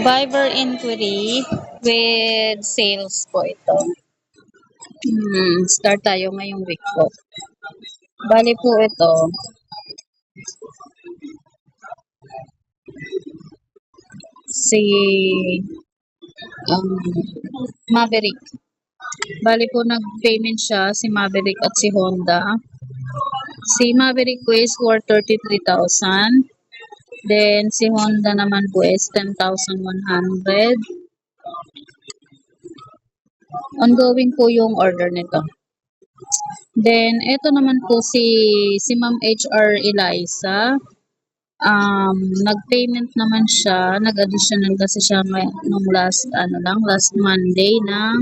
Viber inquiry with sales po ito. Start tayo ngayong week po. Bali po ito. Si Maverick. Bali po nag-payment siya si Maverick at si Honda. Si Maverick po is worth 33,000. Then si Honda naman po is 10,100. Ongoing po yung order nito. Then ito naman po si Ma'am HR Eliza. Nag-payment naman siya, nag-additional kasi siya nung last Monday ng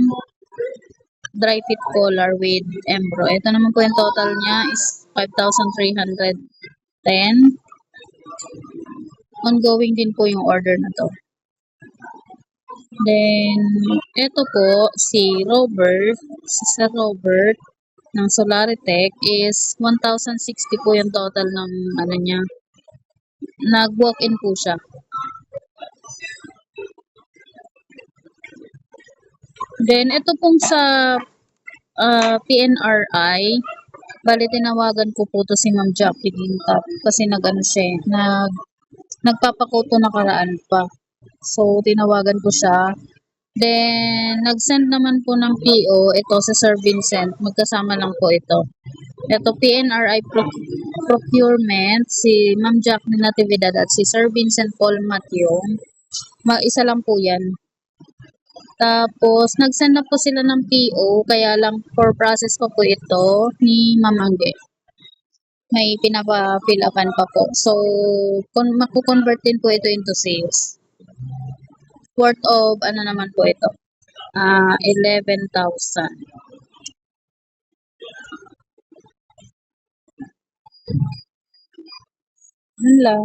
dry fit collar with Embro. Ito naman po yung total niya is 5,310. Ongoing din po yung order na to. Then, ito po, si Sir Robert ng Solaritech is 1,060 po yung total ng niya. Nag-walk-in po siya. Then, ito pong sa PNRI, bali tinawagan ko po to si Ma'am Jackie Gintap kasi nagpapakoto nakaraan pa. So, tinawagan ko siya. Then, nag-send naman po ng PO, ito sa Sir Vincent, magkasama lang po ito. Ito, PNRI Procurement, si Ma'am Jackie Natividad at si Sir Vincent Paul Matthew. Isa lang po yan. Tapos, nag-send na po sila ng PO, kaya lang for process pa po ito ni Ma'am Angge. May pinapa-fill upan pa po. So, maku-convert din po ito into sales. Worth of, naman po ito? 11,000. Yun lang.